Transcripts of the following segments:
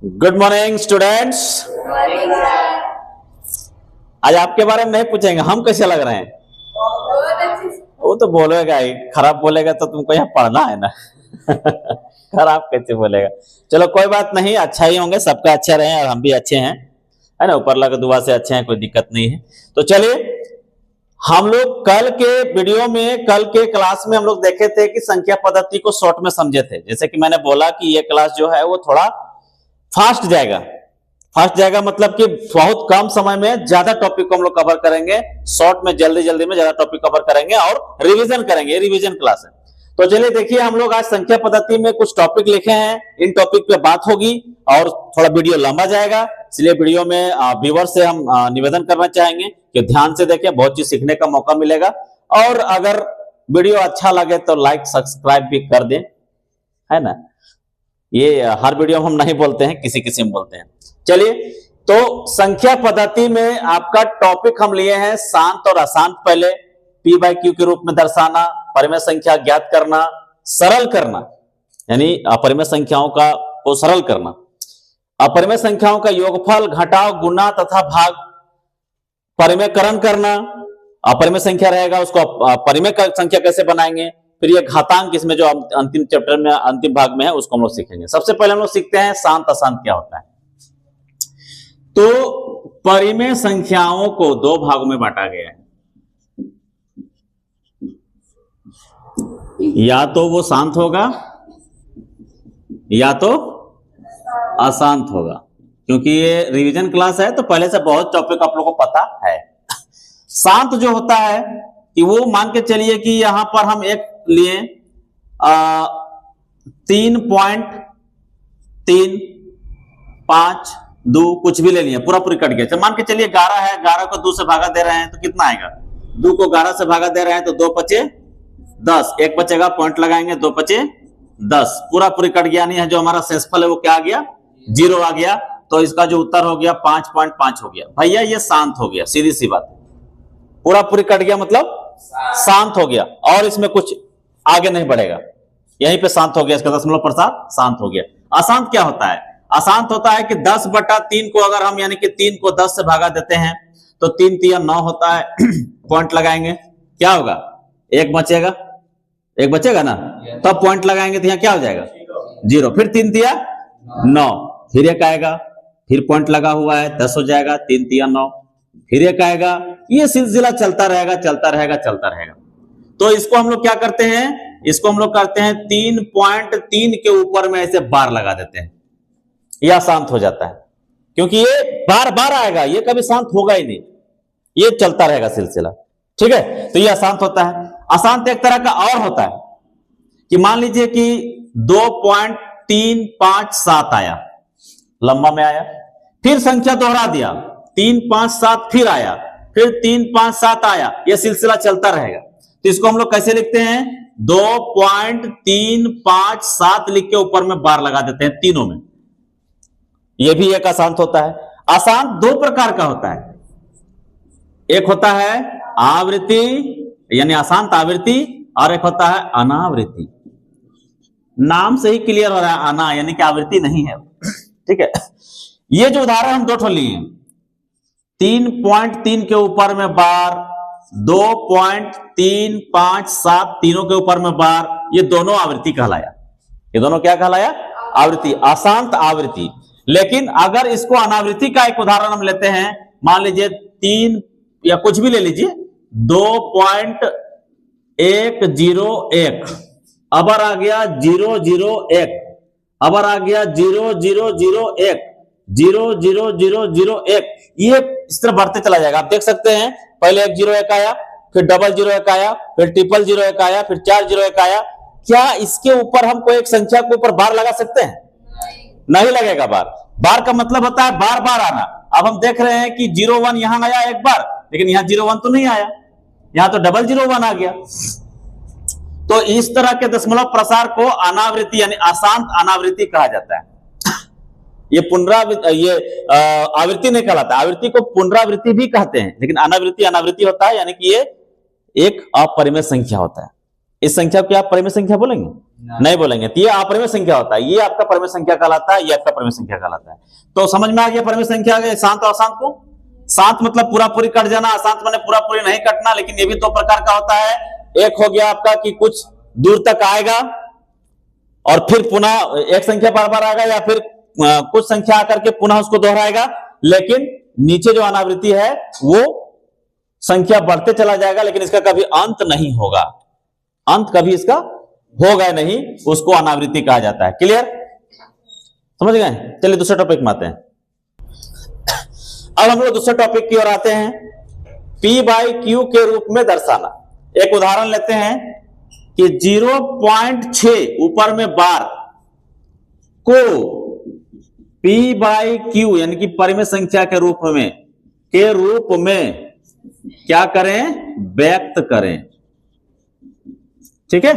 Good morning students. आज आपके बारे में नहीं पूछेंगे, हम कैसे लग रहे हैं। वो तो बोलेगा ही, खराब बोलेगा तो तुमको यहाँ पढ़ना है ना। खराब कैसे बोलेगा। चलो कोई बात नहीं, अच्छा ही होंगे, सबका अच्छे रहे और हम भी अच्छे हैं, है ना। ऊपर लगा दुआ से अच्छे हैं, कोई दिक्कत नहीं है। तो चलिए, हम लोग कल के वीडियो में, कल के क्लास में हम लोग देखे थे कि संख्या पद्धति को शॉर्ट में समझे थे। जैसे कि मैंने बोला कि ये क्लास जो है वो थोड़ा फास्ट जाएगा। फास्ट जाएगा मतलब कि बहुत कम समय में ज्यादा टॉपिक को हम लोग कवर करेंगे, शॉर्ट में जल्दी जल्दी में ज्यादा टॉपिक कवर करेंगे और रिवीजन करेंगे। रिवीजन क्लास है। तो चलिए देखिए, हम लोग आज संख्या पद्धति में कुछ टॉपिक लिखे हैं, इन टॉपिक पे बात होगी और थोड़ा वीडियो लंबा जाएगा, इसलिए वीडियो में व्यूअर से हम निवेदन करना चाहेंगे कि ध्यान से देखें, बहुत चीज सीखने का मौका मिलेगा। और अगर वीडियो अच्छा लगे तो लाइक सब्सक्राइब भी कर दें, है ना। ये हर वीडियो में हम नहीं बोलते हैं, किसी किसी में बोलते हैं। चलिए, तो संख्या पद्धति में आपका टॉपिक हम लिए हैं शांत और अशांत। पहले P/Q के रूप में दर्शाना, परिमेय संख्या ज्ञात करना, सरल करना, यानी अपरिमेय संख्याओं का को सरल करना, अपरिमेय संख्याओं का योगफल, घटाव, गुणा तथा भाग, परिमेयकरण करना। अपरिमेय संख्या रहेगा उसको परिमेय संख्या कैसे बनाएंगे, फिर ये घातांक, इसमें जो अंतिम चैप्टर में अंतिम भाग में है उसको हम लोग सीखेंगे। सबसे पहले हम लोग सीखते हैं शांत अशांत क्या होता है। तो परिमेय संख्याओं को दो भागों में बांटा गया है, या तो वो शांत होगा या तो अशांत होगा। क्योंकि ये रिवीजन क्लास है तो पहले से बहुत टॉपिक आप लोगों को पता है। शांत जो होता है कि वो मान के चलिए कि यहां पर हम एक लिए 3.352 कुछ भी ले लिए, पूरा पूरी कट गया। मान के चलिए 11 है, 11 को 2 से भागा दे रहे हैं तो कितना आएगा। 2 को 11 से भागा दे रहे हैं तो 2 पचे 10, एक बचेगा, पॉइंट लगाएंगे, 2 पचे 10, पूरा पूरी कट गया। नहीं है, जो हमारा शेषफल है वो क्या आ गया, 0 आ गया। तो इसका जो उत्तर हो गया 5.5 हो गया। भैया ये शांत हो गया, सीधी सी बात। पूरा पूरी कट गया मतलब शांत हो गया और इसमें कुछ आगे नहीं बढ़ेगा, यहीं पे शांत हो गया, इसका दशमलव प्रसार शांत हो गया। अशांत क्या होता है, अशांत होता है कि 10/3 को अगर हम यानी कि 3 को 10 से भागा देते हैं तो 3 तिया 9 होता है। पॉइंट लगाएंगे, क्या होगा, एक बचेगा, एक बचेगा ना, तब पॉइंट लगाएंगे तो यहां क्या हो जाएगा 0। फिर 3 तिया 9, फिर एक आएगा, फिर पॉइंट लगा हुआ है 10 हो जाएगा, 3 तिया 9, फिर एक आएगा। ये सिलसिला चलता रहेगा चलता रहेगा चलता रहेगा। तो इसको हम लोग क्या करते हैं, इसको हम लोग करते हैं 3.3 के ऊपर में ऐसे बार लगा देते हैं, यह शांत हो जाता है। क्योंकि ये बार बार आएगा, ये कभी शांत होगा ही नहीं, ये चलता रहेगा सिलसिला, ठीक है। तो यह अशांत होता है। अशांत एक तरह का और होता है कि मान लीजिए कि 2.357 आया, लंबा में आया, फिर संख्या दोहरा दिया, 357 फिर आया, फिर 357 आया, यह सिलसिला चलता रहेगा। तो इसको हम लोग कैसे लिखते हैं, 2.357 लिख के ऊपर में बार लगा देते हैं तीनों में। यह भी एक अशांत होता है। अशांत दो प्रकार का होता है, एक होता है आवृत्ति यानी अशांत आवृत्ति, और एक होता है अनावृत्ति। नाम से ही क्लियर हो रहा है, अना यानी कि आवृत्ति नहीं है, ठीक है। ये जो उदाहरण हम दो ठो लिए, 3.3 के ऊपर में बार, 2.357 तीनों के ऊपर में बार, ये दोनों आवृत्ति कहलाया। ये दोनों क्या कहलाया, आवृत्ति, अशांत आवृत्ति। लेकिन अगर इसको अनावृत्ति का एक उदाहरण हम लेते हैं, मान लीजिए 3 या कुछ भी ले लीजिए, 2.101, अबर आ गया 001, अबर आ गया 0001, 00001, ये इस तरह बढ़ते चला जाएगा। आप देख सकते हैं, पहले 101 आया, फिर 001 आया, फिर 00001 आया, फिर 401 आया। क्या इसके ऊपर हम कोई एक संख्या के ऊपर बार लगा सकते हैं? नहीं लगेगा बार। बार का मतलब होता है बार बार आना। अब हम देख रहे हैं कि 01 यहां आया एक बार, लेकिन यहां 01 तो नहीं आया, यहां तो 001 आ गया। तो इस तरह के दशमलव प्रसार को अनावृत्ति यानी अशांत अनावृत्ति कहा जाता है। ये आवृत्ति नहीं कहलाता, आवृत्ति को पुनरावृत्ति भी कहते हैं, लेकिन अनावृत्ति अनावृत्ति होता है, यानी कि ये एक अपरिमेय संख्या होता है। इस संख्या को क्या आप परिमेय संख्या बोलेंगे? नहीं बोलेंगे। तो ये अपरिमेय संख्या होता है, ये आपका परिमेय संख्या कहलाता है, ये आपका परिमेय संख्या कहलाता है। तो समझ में आ गया परिमेय संख्या आ गया, शांत और अशांत को। शांत मतलब पूरा पूरी कट जाना, अशांत माने पूरा पूरी नहीं कटना। लेकिन ये भी दो प्रकार का होता है, एक हो गया आपका कि कुछ दूर तक आएगा और फिर पुनः एक संख्या बार बार आएगा, या फिर कुछ संख्या आकर के पुनः उसको दोहराएगा, लेकिन नीचे जो अनावृत्ति है वो संख्या बढ़ते चला जाएगा, लेकिन इसका कभी अंत नहीं होगा, अंत कभी इसका होगा नहीं, उसको अनावृत्ति कहा जाता है। क्लियर, समझ गए? चलिए दूसरे टॉपिक में आते हैं। अब हम लोग दूसरे टॉपिक की ओर आते हैं, P बाई Q के रूप में दर्शाना। एक उदाहरण लेते हैं कि 0.6 ऊपर में बार को P बाई Q यानी कि परिमेय संख्या के रूप में क्या करें? व्यक्त करें। ठीक है,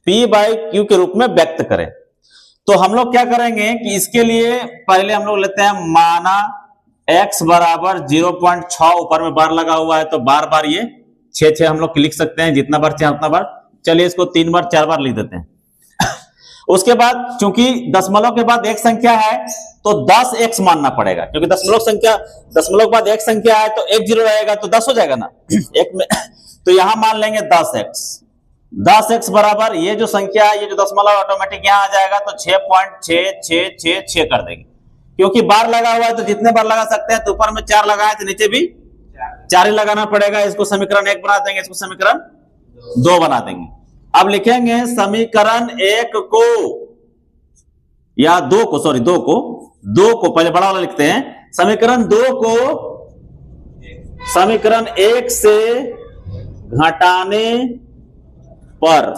P बाई Q के रूप में व्यक्त करें। तो हम लोग क्या करेंगे कि इसके लिए पहले हम लोग लेते हैं, माना x बराबर 0.6 ऊपर में बार लगा हुआ है, तो बार बार ये 6 हम लोग लिख सकते हैं, जितना बार चाहे उतना बार। चलिए इसको 3 बार 4 बार लिख देते हैं। उसके बाद चूंकि दशमलव के बाद एक संख्या है तो 10x मानना पड़ेगा, क्योंकि दशमलव के बाद एक संख्या है तो एक जीरो रहेगा तो 10 हो जाएगा ना एक में। तो यहां मान लेंगे 10x बराबर ये जो संख्या है, ये जो दशमलव ऑटोमेटिक यहां आ जाएगा, तो 6.6666 कर देंगे। क्योंकि बार लगा हुआ है तो जितने बार लगा सकते हैं, तो ऊपर में 4 लगाए तो नीचे भी 4 ही लगाना पड़ेगा। इसको समीकरण 1 बना देंगे, इसको समीकरण 2 बना देंगे। अब लिखेंगे समीकरण 1 को या 2 को, सॉरी 2 को पहले बड़ा वाला लिखते हैं। समीकरण 2 को समीकरण 1 से घटाने पर,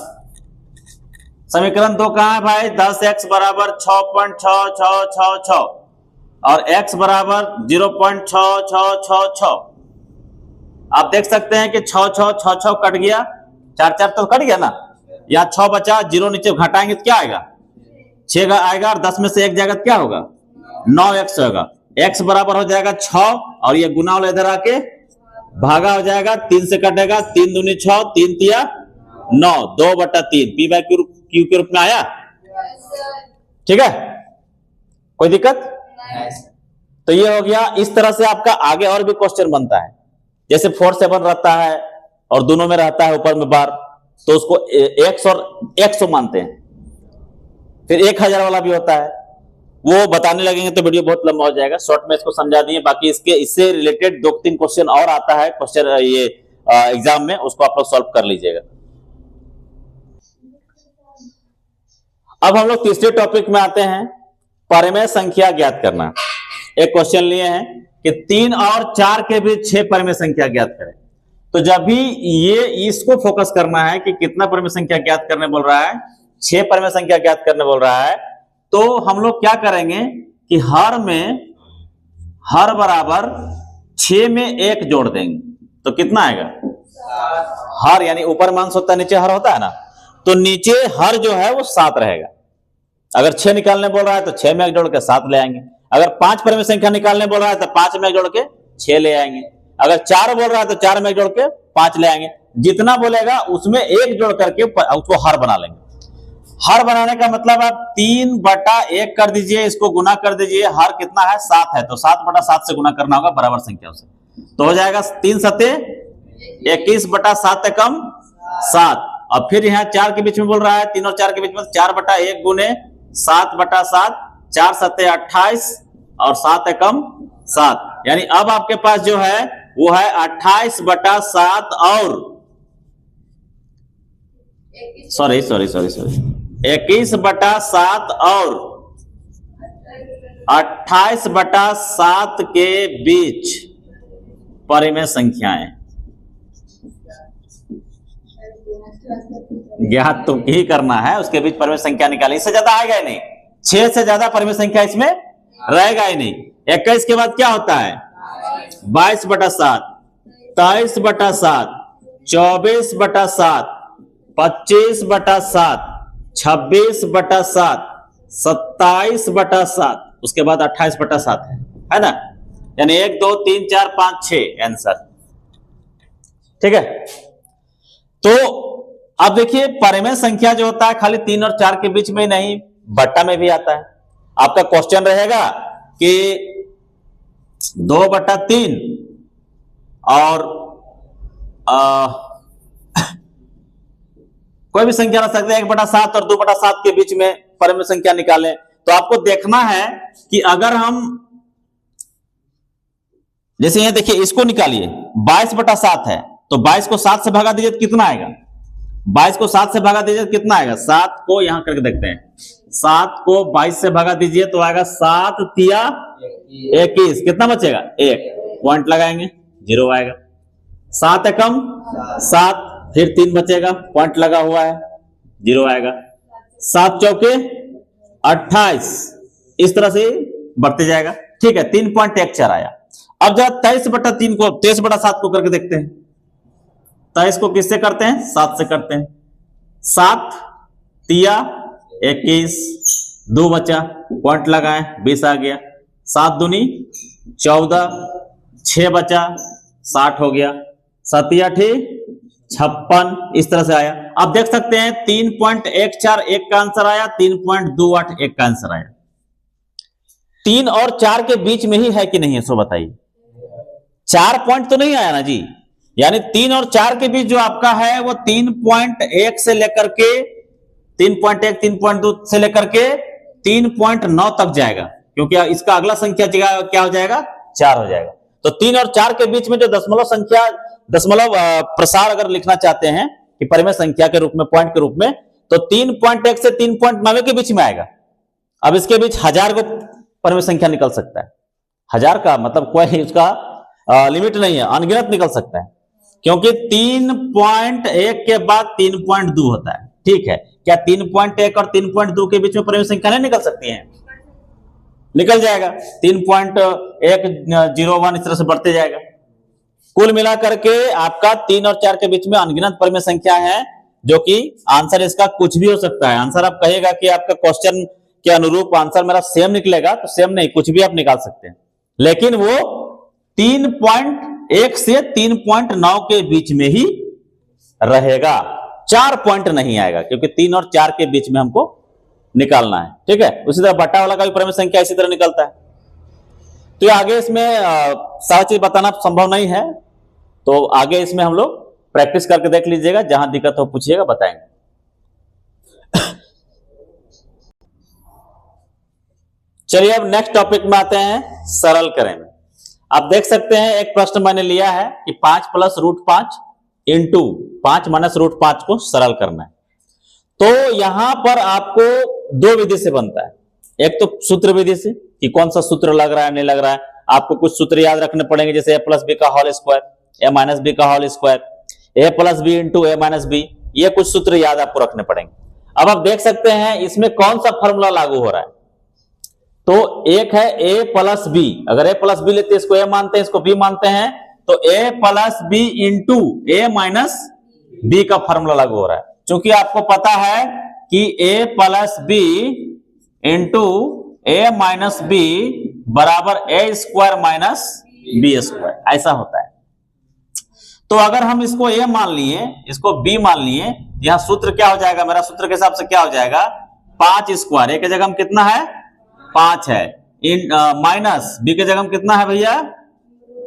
समीकरण 2 कहां है भाई? 10x बराबर 6.6666 और x बराबर 0.6666। आप देख सकते हैं कि 6 कट गया, 4 तो कट गया ना, या 6 बचा, 0 नीचे घटाएंगे तो क्या आएगा? 6 आएगा, और 10 में से 1 जाएगा तो क्या होगा? 9x होगा। x बराबर हो जाएगा 6 और ये गुना वाला इधर आके भागा हो जाएगा, 3 से कटेगा, 3 दूनी 6, 3 तिया 9, 2/3 P बाई Q के रूप में आया। ठीक है, कोई दिक्कत? तो ये हो गया। इस तरह से आपका आगे और भी क्वेश्चन बनता है, जैसे 4 7 रहता है और दोनों में रहता है ऊपर में बार, तो उसको x और 100 मानते हैं। फिर 1000 वाला भी होता है, वो बताने लगेंगे तो वीडियो बहुत लंबा हो जाएगा, शॉर्ट में इसको समझा दिए। बाकी इससे रिलेटेड 2-3 क्वेश्चन और आता है क्वेश्चन ये एग्जाम में, उसको आप लोग सॉल्व कर लीजिएगा। अब हम लोग तीसरे टॉपिक में आते हैं, परिमेय संख्या ज्ञात करना। एक क्वेश्चन लिए हैं कि 3 और 4 के बीच 6 परिमेय संख्या ज्ञात करें। तो जब भी ये इसको फोकस करना है कि कितना परिमेय संख्या ज्ञात करने बोल रहा है, 6 परिमेय संख्या ज्ञात करने बोल रहा है, तो हम लोग क्या करेंगे कि हर बराबर 6 में 1 जोड़ देंगे, तो कितना आएगा? हर यानी ऊपर मान होता है, नीचे हर होता है ना, तो नीचे हर जो है वो 7 रहेगा। अगर 6 निकालने बोल रहा है तो 6 में 1 जोड़ के 7 ले आएंगे। अगर 5 परिमेय संख्या निकालने बोल रहा है तो 5 में 1 जोड़ के 6 ले आएंगे। अगर 4 बोल रहा है तो 4 में 1 जोड़ के 5 ले आएंगे। जितना बोलेगा उसमें 1 जोड़ करके उसको हर बना लेंगे। हर बनाने का मतलब आप 3/1 कर दीजिए, इसको गुना कर दीजिए। हर कितना है? 7 है, तो 7/7 से गुना करना होगा बराबर संख्या से, तो हो जाएगा 3 सते 21/7 एकम 7। और फिर यहाँ 4 के बीच में बोल रहा है, 3 और 4 के बीच में 4/1 गुने 7/7, 4 सते 28 और 7 एकम 7, यानी अब आपके पास जो है वो है 28/7 और 21/7 और 28/7 के बीच परिमेय संख्याएं ज्ञात तो ही करना है, उसके बीच परिमेय संख्या निकालें। इससे ज्यादा आएगा ही नहीं, 6 से ज्यादा परिमेय संख्या इसमें रहेगा ही नहीं। 21 के बाद क्या होता है? 22/7, 23/7, 24/7, 25/7, 26/7, 27/7, उसके बाद 28/7 है ना, यानी 1 2 3 4 5 6 आंसर। ठीक है, तो अब देखिए परिमेय संख्या जो होता है खाली 3 और 4 के बीच में नहीं, बट्टा में भी आता है। आपका क्वेश्चन रहेगा कि 2/3 और कोई भी संख्या रख सकते हैं 1/7 और 2/7 के बीच में परिमेय संख्या निकालें। तो आपको देखना है कि अगर हम जैसे ये देखिए इसको निकालिए, 22/7 है तो 22 को 7 से भागा दीजिए तो कितना आएगा? 22 को 7 से भागा दीजिए तो कितना आएगा? 7 को यहां करके देखते हैं, 7 को 22 से भागा दीजिए तो आएगा 7 तिया 21, कितना बचेगा? 1, पॉइंट लगाएंगे 0 आएगा। 7 एकम 7, फिर 3 बचेगा, पॉइंट लगा हुआ है 0 आएगा। 7 चौके 28, इस तरह से बढ़ते जाएगा। ठीक है, 3.14 आया। अब जरा 23/3 को 23/7 को करके देखते हैं। 23 को किससे करते हैं? 7 से करते हैं। 7 तिया 21, 2 बचा, पॉइंट लगाएं 20 आ गया। 7 दूनी 14, 6 बचा 60 हो गया। 7 8 56, इस तरह से आया। आप देख सकते हैं 3.14 एक का आंसर आया, 3.28 एक का आंसर आया। 3 और 4 के बीच में ही है कि नहीं है, सो बताइए। 4 पॉइंट तो नहीं आया ना जी, यानी 3 और 4 के बीच जो आपका है वो 3.1 से लेकर के 3.1 3.2 से लेकर के 3.9 तक जाएगा, क्योंकि इसका अगला संख्या क्या हो जाएगा? 4 हो जाएगा। तो 3 और 4 के बीच में जो दशमलव प्रसार अगर लिखना चाहते हैं कि परिमेय संख्या के रूप में, पॉइंट के रूप में, तो 3.1 से 3.9 के बीच में आएगा। अब इसके बीच 1000 को परिमेय संख्या निकल सकता है। 1000 का मतलब कोई उसका लिमिट नहीं है, अनगिनत निकल सकता है, क्योंकि 3.1 के बाद 3.2 होता है। ठीक है, क्या 3.1 और 3.2 के बीच में परिमेय संख्या नहीं निकल सकती है? निकल जाएगा। 3.101 इस तरह से बढ़ते जाएगा। कुल मिलाकर के आपका 3 और 4 के बीच में अनगिनत परिमेय संख्या है, जो कि आंसर इसका कुछ भी हो सकता है। आंसर आप कहेगा कि आपका क्वेश्चन के अनुरूप आंसर मेरा सेम निकलेगा, तो सेम नहीं, कुछ भी आप निकाल सकते हैं, लेकिन वो 3.1 से 3.9 के बीच में ही रहेगा। 4 पॉइंट नहीं आएगा, क्योंकि 3 और 4 के बीच में हमको निकालना है। ठीक है, उसी तरह बट्टा वाला का भी परिमेय संख्या इसी तरह निकलता है। तो आगे इसमें सारा चीज बताना संभव नहीं है, तो आगे इसमें हम लोग प्रैक्टिस करके देख लीजिएगा, जहां दिक्कत हो पूछिएगा, बताएंगे। चलिए अब नेक्स्ट टॉपिक में आते हैं, सरल करें में। आप देख सकते हैं एक प्रश्न मैंने लिया है कि 5 + √5 इंटू 5 - √5 को सरल करना है। तो यहां पर आपको 2 विधि से बनता है। एक तो सूत्र विधि से कि कौन सा सूत्र लग रहा है नहीं लग रहा है, आपको कुछ सूत्र याद रखने पड़ेंगे, जैसे a + b का होल स्क्वायर, a - b का whole square, a + b into a - b, ये कुछ सूत्र याद आपको रखने पड़ेंगे। अब आप देख सकते हैं इसमें कौन सा फॉर्मूला लागू हो रहा है। तो एक है a + b, अगर a + b लेते हैं, इसको a मानते हैं, इसको b मानते हैं, तो a + b into a - b का फॉर्मूला लागू हो रहा है। क्योंकि आपको पता है कि a + b into a - b बराबर a² - b², ऐसा होता है। तो अगर हम इसको a मान लिए, इसको b मान लिए, यहां सूत्र क्या हो जाएगा? मेरा सूत्र के हिसाब से क्या हो जाएगा? 5², a के जगह में कितना है? 5 है, माइनस b के जगह में कितना है भैया?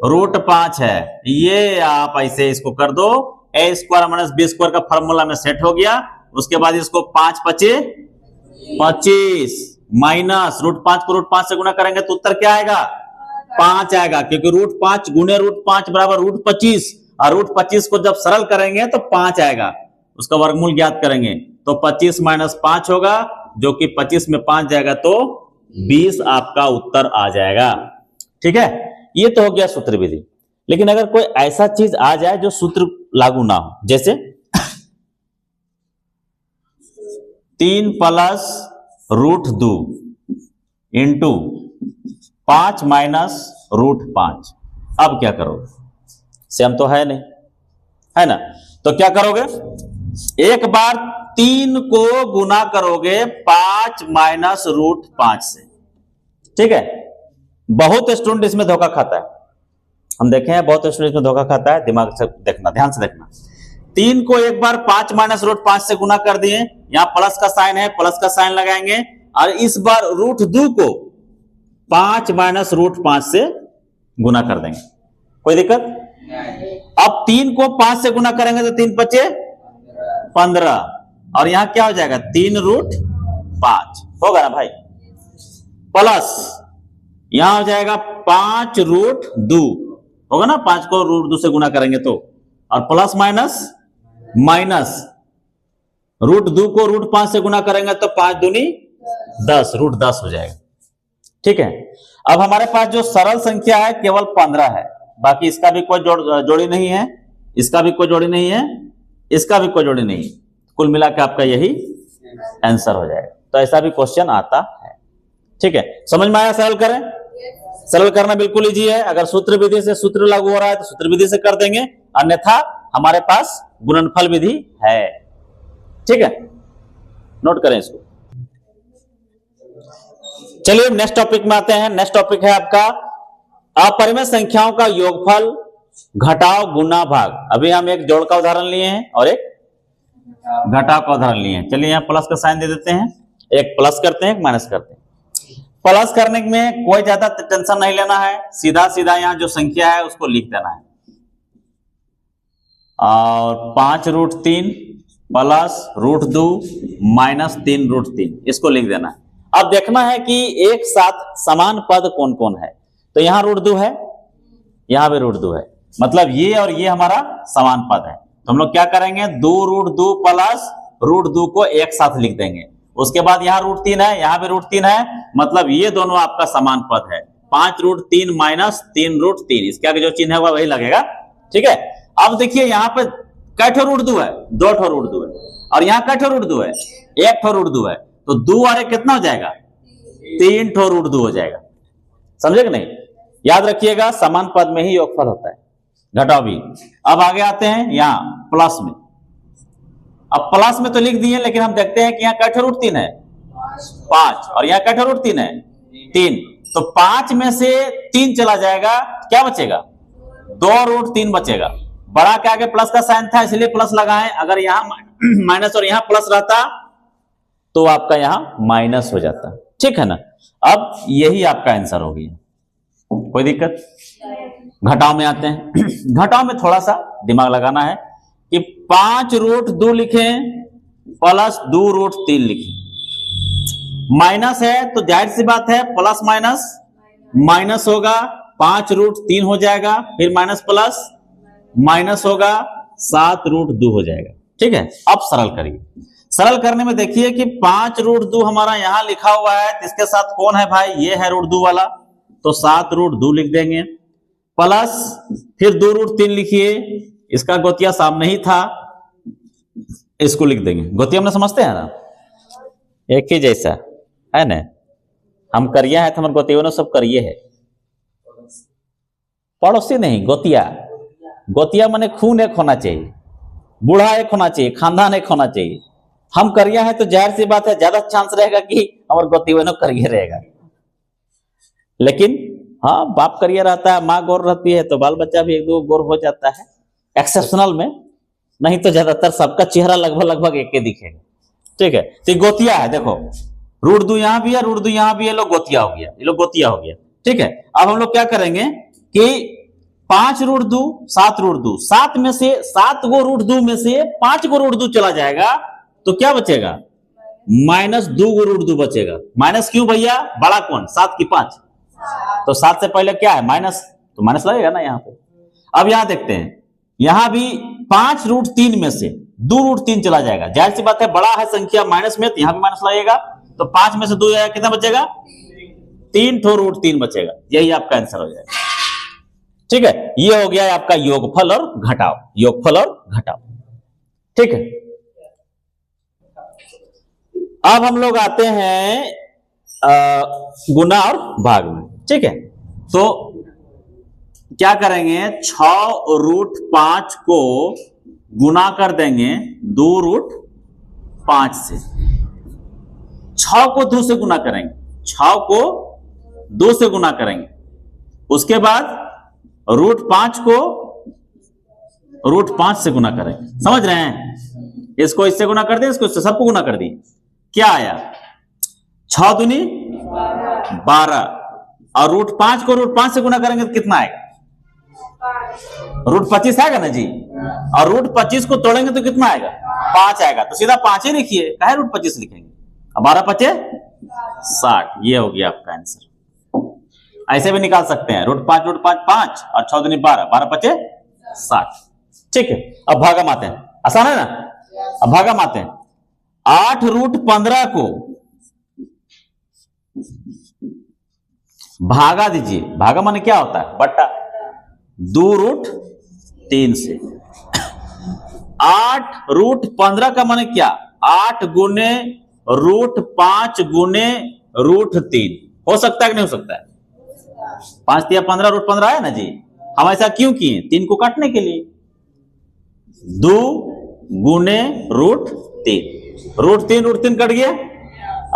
√5 है। ये आप ऐसे इसको कर दो, a² - b² का फॉर्मूला में सेट हो गया। उसके बाद इसको 5 × 5 = 25 माइनस √5 को √5 से गुणा करेंगे तो उत्तर क्या आएगा? 5 आएगा, क्योंकि √5 गुणे √5 बराबर √25, और √25 को जब सरल करेंगे तो 5 आएगा। उसका वर्गमूल ज्ञात करेंगे तो 25 - 5 होगा, जो कि 25 में 5 जाएगा तो 20 आपका उत्तर आ जाएगा। ठीक है, ये तो हो गया सूत्र विधि। लेकिन अगर कोई ऐसा चीज आ जाए जो सूत्र लागू ना हो, जैसे 3 + √2 इंटू 5 - √5, अब क्या करोगे? सेम तो है नहीं, है ना? तो क्या करोगे? एक बार 3 को गुना करोगे 5 - √5 से। ठीक है, बहुत स्टूडेंट इसमें धोखा खाता है, हम देखे हैं बहुत स्टूडेंट इसमें धोखा खाता है। दिमाग से देखना, ध्यान से देखना। 3 को एक बार 5 माइनस रूट 5 से गुना कर दिए, यहां प्लस का साइन है, प्लस का साइन लगाएंगे, और इस बार रूट 2 को 5 माइनस रूट 5 से गुना कर देंगे। कोई दिक्कत? अब 3 को 5 से गुना करेंगे तो 3 बचे 15, और यहां क्या हो जाएगा 3 रूट 5 होगा ना भाई, प्लस यहां हो जाएगा 5 रूट 2 होगा ना, 5 को रूट 2 से गुना करेंगे तो, और प्लस माइनस माइनस रूट 2 को रूट 5 से गुना करेंगे तो 5 दूनी 10, रूट 10 हो जाएगा। ठीक है, अब हमारे पास जो सरल संख्या है केवल 15 है, बाकी इसका भी कोई जोड़ी नहीं है, इसका भी कोई जोड़ी नहीं है, इसका भी कोई जोड़ी नहीं, कुल मिला के आपका यही आंसर हो जाएगा। तो ऐसा भी क्वेश्चन आता है। ठीक है, समझ में आया? सरल करें, सरल करना बिल्कुल इजी है। अगर सूत्र विधि से सूत्र लागू हो रहा है तो सूत्र विधि से कर देंगे, अन्यथा हमारे पास गुणनफल विधि है। ठीक है, नोट करें इसको। चलिए नेक्स्ट टॉपिक में आते हैं। नेक्स्ट टॉपिक है आपका अपरिमेय संख्याओं का योगफल घटाव गुना भाग। अभी हम एक जोड़ का उदाहरण लिए हैं और एक घटाव का उदाहरण लिए हैं। चलिए यहां प्लस का साइन दे देते हैं, एक प्लस करते हैं, एक माइनस करते हैं। प्लस करने में कोई ज्यादा टेंशन नहीं लेना है, सीधा सीधा यहां जो संख्या है उसको लिख देना है, और 5 root 3 plus root 2 minus 3 root 3 इसको लिख देना है। अब देखना है कि एक साथ समान पद कौन कौन है। तो यहां रूट 2 है, यहां भी रूट 2 है, मतलब ये और ये हमारा समान पद है। तो हम लोग क्या करेंगे, 2 रूट 2 प्लस रूट 2 को एक साथ लिख देंगे। उसके बाद यहां रूट 3 है, यहां भी रूट 3 है, मतलब ये दोनों आपका समान पद है। 5 रूट 3 माइनस 3 रूट 3, इसके आगे जो चिन्ह होगा वही लगेगा। ठीक है, अब देखिए यहां पे कै ठो रूट 2 है, 2 ठो रूट 2 है, और यहां कै ठो रूट 2 है, 1 ठो रूट 2 है। तो 2 और 1 कितना हो जाएगा, 3 ठो रूट 2 हो जाएगा। समझे कि नहीं? याद रखिएगा समान पद में ही योगफल होता है, घटाव भी। अब आगे आते हैं यहां प्लस में। अब प्लस में तो लिख दिए, लेकिन हम देखते हैं कि यहां कै ठो रूट 3 है, 5, और यहां कै ठो रूट 3 है, 3। तो 5 में से 3 चला जाएगा, क्या बचेगा, 2 रूट 3 बचेगा। बड़ा के आगे प्लस का साइन था इसलिए प्लस लगाए, अगर यहां माइनस और यहां प्लस रहता तो आपका यहां माइनस हो जाता। ठीक है ना? अब यही आपका आंसर हो गया। कोई दिक्कत? घटाव में आते हैं। घटाव में थोड़ा सा दिमाग लगाना है कि 5 रूट 2 लिखें प्लस 2 रूट 3 लिखें। माइनस है तो जाहिर सी बात है प्लस माइनस माइनस होगा, 5 रूट 3 हो जाएगा, फिर माइनस प्लस माइनस होगा, 7 रूट 2 हो जाएगा। ठीक है, अब सरल करिए। सरल करने में देखिए कि 5 रूट 2 हमारा यहां लिखा हुआ है, इसके साथ कौन है भाई, ये है रूट 2 वाला, तो 7 रूट 2 लिख देंगे, प्लस फिर 2 रूट 3 लिखिए, इसका गोतिया सामने ही था, इसको लिख देंगे। गोतिया हमने समझते हैं ना, एक ही जैसा है ना, हम करिया है तो हमारे गोतियों ने सब करिए है, पड़ोसी नहीं, गोतिया। गोतिया माने खून एक होना चाहिए, बूढ़ा एक होना चाहिए, खानदान एक होना चाहिए। हम करिया है तो जाहिर सी बात है ज्यादा चांस रहेगा कि हमारे गोतियों ने करिए रहेगा। लेकिन हाँ, बाप करिए रहता है, माँ गोर रहती है, तो बाल बच्चा भी 1-2 गोर हो जाता है एक्सेप्शनल में, नहीं तो ज्यादातर सबका चेहरा लगभग एक ही दिखेगा। ठीक है, तो गोतिया है, देखो रूट 2 यहां भी है, रूट 2 यहां भी है, लोग गोतिया हो गया, ये लोग गोतिया हो गया। ठीक है, अब हम लोग क्या करेंगे कि 5 रूट 2 7 रूट 2, 7 में से 7 गो रूट 2 में से 5 गो रूट 2 चला जाएगा, तो क्या बचेगा, माइनस 2 गो रूट 2 बचेगा। माइनस क्यों भैया, बड़ा कौन, 7 की 5, तो 7 से पहले क्या है माइनस, तो माइनस लगेगा ना यहाँ पे। अब यहां देखते हैं, यहां भी 5 रूट 3 में से 2 रूट 3 चला जाएगा, जाहिर सी बात है बड़ा है संख्या माइनस में, तो यहां भी माइनस लगेगा, तो 5 में से 2 जाएगा, कितना बचेगा, 3 ठो रूट 3 बचेगा। यही आपका आंसर हो जाएगा। ठीक है, ये हो गया आपका योगफल और घटाव, योगफल और घटाव। ठीक है, अब हम लोग आते हैं गुना और भाग में। ठीक है, तो क्या करेंगे, 6 रूट 5 को गुना कर देंगे 2 रूट 5 से। 6 को 2 से गुना करेंगे, 6 को 2 से गुना करेंगे, उसके बाद रूट 5 को √5 से गुना करें। समझ रहे हैं? इसको इससे गुना कर दिया, इसको इससे, सबको गुना कर दी। क्या आया? 6 दूनी 12 और √5 को √5 से गुना करेंगे तो कितना आएगा? √25 आएगा ना जी। और √25 को तोड़ेंगे तो कितना आएगा? 5 आएगा। तो सीधा 5 ही लिखिए, काहे √25 लिखेंगे? 12 5 60। ये हो गया आपका आंसर। ऐसे भी निकाल सकते हैं, √5 5 और 6 दूनी 12, 12 5 60। ठीक है, अब भागा माते हैं। आसान है ना? अब भागा माते हैं। 8 √15 को भागा दीजिए। भागा माने क्या होता है? बट्टा। 2 √3 से। 8 √15 का माने क्या? 8 गुने √5 गुने √3। हो सकता है कि नहीं हो सकता है? 5 या 15 √15 आया ना जी। हम ऐसा क्यों किए? 3 को काटने के लिए। 2 गुने √3, √3 कट गया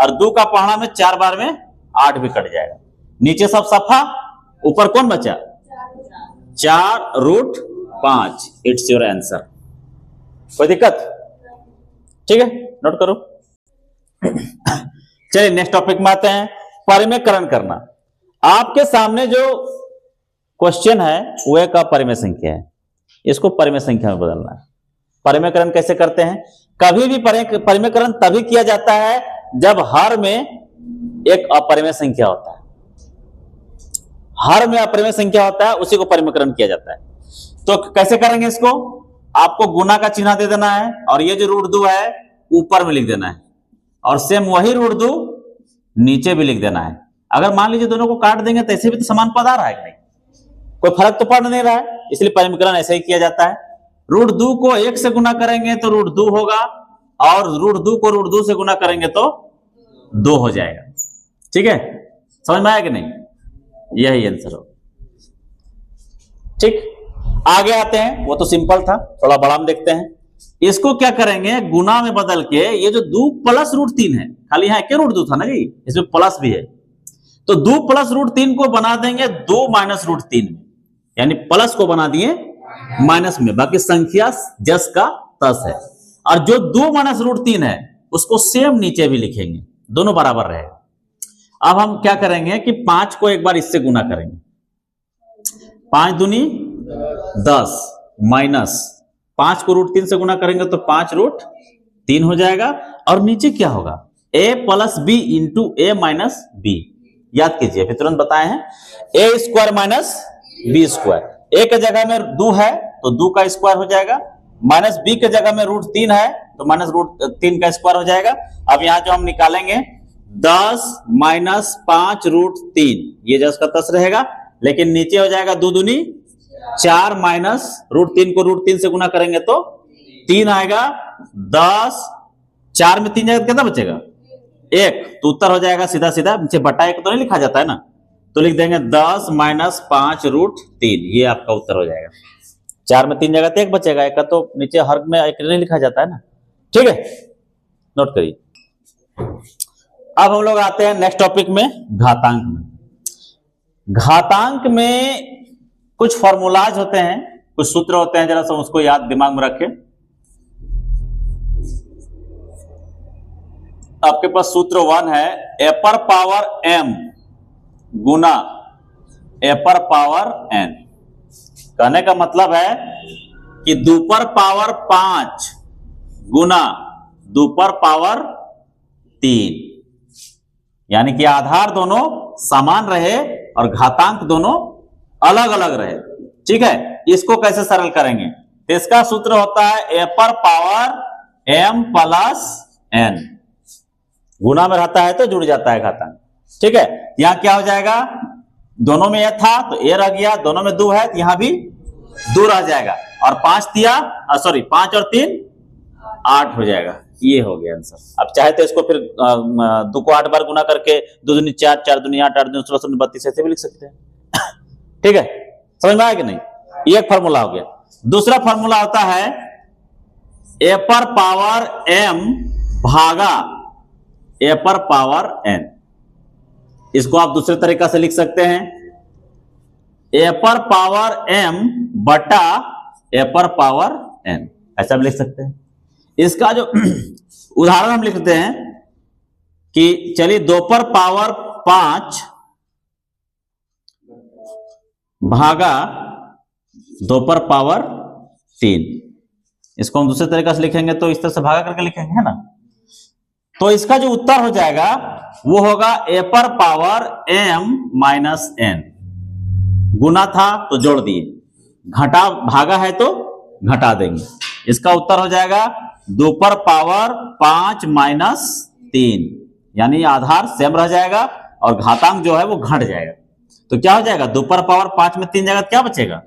और 2 का पहाड़ा में 4 बार में 8 भी कट जाएगा। नीचे सब सफा, ऊपर कौन बचा? 4 √5। It's your answer. कोई दिक्कत? ठीक है, नोट करो। चलिए नेक्स्ट टॉपिक में आते हैं, परिमेयकरण करना। आपके सामने जो क्वेश्चन है वह का परिमेय संख्या है, इसको परिमेय संख्या में बदलना है। परिमेयकरण कैसे करते हैं? कभी भी परिमेयकरण तभी किया जाता है जब हर में एक अपरिमेय संख्या होता है। हर में अपरिमेय संख्या होता है, उसी को परिमेयकरण किया जाता है। तो कैसे करेंगे इसको? आपको गुना का चिन्ह दे देना है और ये जो √2 है ऊपर में लिख देना है, और सेम वही √2 नीचे भी लिख देना है। अगर मान लीजिए दोनों को काट देंगे तो ऐसे भी तो समान पद आ रहा है कि नहीं, कोई फर्क तो पड़ नहीं रहा है, इसलिए परिमेयकरण ऐसे ही किया जाता है। √2 को 1 से गुना करेंगे तो √2 होगा, और √2 को √2 से गुना करेंगे तो 2 हो जाएगा। ठीक है, समझ में आया कि नहीं? यही आंसर हो। ठीक, आगे आते हैं। वो तो सिंपल था, थोड़ा बड़ा हम देखते हैं। इसको क्या करेंगे? गुना में बदल के, ये जो 2 + √3 है, खाली यहाँ एक √2 था ना जी, इसमें प्लस भी है, तो 2 + √3 को बना देंगे 2 - √3 में, यानी प्लस को बना दिए माइनस में, बाकी संख्या जस का तस है। और जो 2 - √3 है उसको सेम नीचे भी लिखेंगे, दोनों बराबर रहेगा। अब हम क्या करेंगे कि 5 को एक बार इससे गुना करेंगे। 5 दूनी 10 माइनस 5 को √3 से गुना करेंगे तो 5 √3 हो जाएगा। और नीचे क्या होगा? a + b × a - b। याद कीजिए, अभी तुरंत बताए हैं, a² - b²। a के जगह में 2 है तो 2 का स्क्वायर हो जाएगा, माइनस b के जगह में √3 है तो -√3 का स्क्वायर हो जाएगा। अब यहां जो हम निकालेंगे 10 - 5 √3, ये जस का तस रहेगा, लेकिन नीचे हो जाएगा 2 दूनी 4 माइनस √3 को √3 से गुना करेंगे तो 3 आएगा। 10 4 में 3 जाएगा, कितना बचेगा? 1, तो उत्तर हो जाएगा सीधा सीधा, नीचे बटा 1 तो नहीं लिखा जाता है ना, तो लिख देंगे 10 - 5 √3, ये आपका उत्तर हो जाएगा। 4 में 3 जाएगा तो 1 बचेगा, 1 का तो नीचे हर में 1 नहीं लिखा जाता है ना। ठीक है, नोट करिए। अब हम लोग आते हैं नेक्स्ट टॉपिक में, घातांक में। घातांक में कुछ फॉर्मूलाज होते हैं, कुछ सूत्र होते हैं, जरा सा उसको याद दिमाग में रखें। आपके पास सूत्र 1 है, a⁴m गुना a⁴n। कहने का मतलब है कि 2⁵ गुना 2⁵3, यानी कि आधार दोनों समान रहे और घातांक दोनों अलग अलग रहे। ठीक है, इसको कैसे सरल करेंगे? तो इसका सूत्र होता है a⁴m + n। गुना में रहता है तो जुड़ जाता है घातांक। ठीक है, यहां क्या हो जाएगा? दोनों में a था तो a रह गया, दोनों में 2 है तो यहां भी 2 रह जाएगा, और 5 और 3 8 हो जाएगा। ये हो गया आंसर। अब चाहे तो इसको फिर 2 को 8 बार गुना करके 2 दूनी 4, 4 दूनी 8, 8 दूनी 16, 32 ऐसे भी लिख सकते हैं। ठीक है, समझ में आया कि नहीं? ये एक फॉर्मूला हो गया। दूसरा फॉर्मूला होता है a⁴m भागा a⁴n। इसको आप दूसरे तरीका से लिख सकते हैं, a⁴m बटा ए पर पावर n, ऐसा भी लिख सकते हैं। इसका जो उदाहरण हम लिखते हैं कि चलिए 2 पर पावर 5 भागा 2 पर पावर 3, इसको हम दूसरे तरीके से लिखेंगे तो इस तरह से भागा करके लिखेंगे, है ना। तो इसका जो उत्तर हो जाएगा वो होगा ए पर पावर m माइनस n, गुना था तो जोड़ दिए, घटा भागा है तो घटा देंगे। इसका उत्तर हो जाएगा 2 पर पावर 5 माइनस 3, यानी आधार सेम रह जाएगा और घातांक जो है वो घट जाएगा। तो क्या हो जाएगा 2 पर पावर 5 में 3 जगह क्या बचेगा,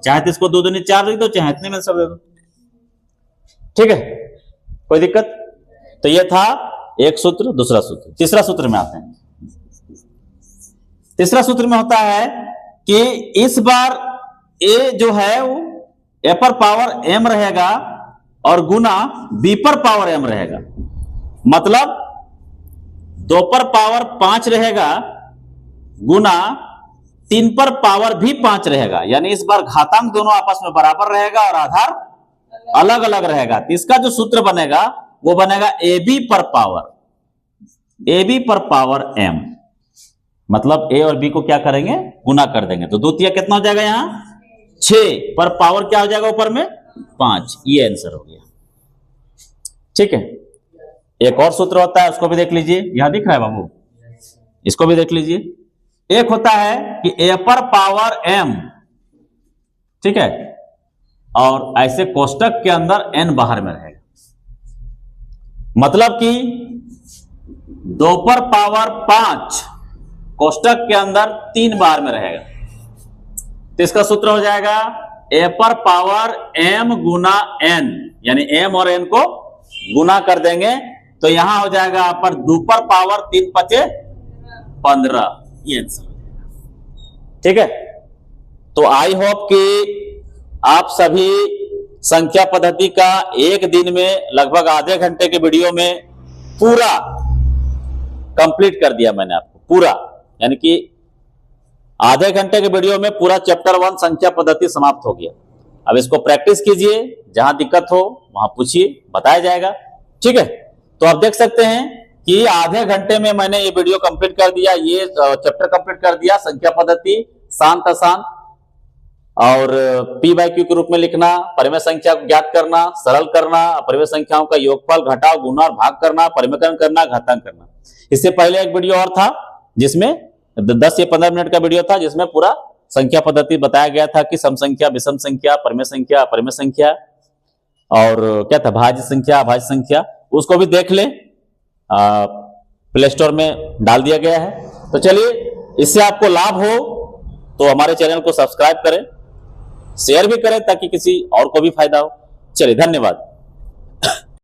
चाहे तो इसको 2 दूनी 4 लिख दो, चाहे इतने में सब दे दो, ठीक है, कोई दिक्कत। तो ये था एक सूत्र। दूसरा सूत्र, तीसरा सूत्र में आते हैं। तीसरा सूत्र में होता है कि इस बार ए जो है वो ए पर पावर m रहेगा और गुना b पर पावर m रहेगा, मतलब 2 पर पावर 5 रहेगा गुना 3 पर पावर भी 5 रहेगा, यानी इस बार घातांक दोनों आपस में बराबर रहेगा और आधार अलग अलग रहेगा। तो इसका जो सूत्र बनेगा वो बनेगा ab पर पावर m, मतलब a और b को क्या करेंगे, गुना कर देंगे। तो 2 तिया कितना हो जाएगा, यहां 6 पर पावर क्या हो जाएगा ऊपर में 5, ये आंसर हो गया, ठीक है। एक और सूत्र होता है, उसको भी देख लीजिए, यहां दिख रहा है बाबू, इसको भी देख लीजिए। एक होता है कि a पर पावर m, ठीक है, और ऐसे कोष्टक के अंदर n बाहर में रहेगा, मतलब कि 2 पर पावर 5 कोष्टक के अंदर 3 बाहर में रहेगा। तो इसका सूत्र हो जाएगा a पर पावर m गुना n, यानी m और n को गुना कर देंगे तो यहां हो जाएगा आप पर 2 पर पावर 3 5 15, ये आंसर, ठीक है। तो आई होप कि आप सभी संख्या पद्धति का एक दिन में लगभग आधे घंटे के वीडियो में पूरा कंप्लीट कर दिया मैंने आपको, पूरा, यानी कि आधे घंटे के वीडियो में पूरा चैप्टर 1 संख्या पद्धति समाप्त हो गया। अब इसको प्रैक्टिस कीजिए, जहां दिक्कत हो वहां पूछिए, बताया जाएगा, ठीक है। तो आप देख सकते हैं कि आधे घंटे में मैंने ये वीडियो कंप्लीट कर दिया, ये चैप्टर कंप्लीट कर दिया, संख्या पद्धति, शांत अशांत और p बाई क्यू के रूप में लिखना, परिमेय संख्या को ज्ञात करना, सरल करना, अपरिमेय संख्याओं का योगफल, घटाव, गुणा और भाग करना, परिमेयकरण करना, घातांक करना। इससे पहले एक वीडियो और था जिसमें 10 या 15 मिनट का वीडियो था जिसमें पूरा संख्या पद्धति बताया गया था कि सम संख्या, विषम संख्या, परिमेय संख्या, अपरिमेय संख्या और क्या था, भाज्य संख्या, अभाज्य संख्या, उसको भी देख ले, प्ले स्टोर में डाल दिया गया है। तो चलिए, इससे आपको लाभ हो तो हमारे चैनल को सब्सक्राइब करें, शेयर भी करें ताकि किसी और को भी फायदा हो। चलिए, धन्यवाद।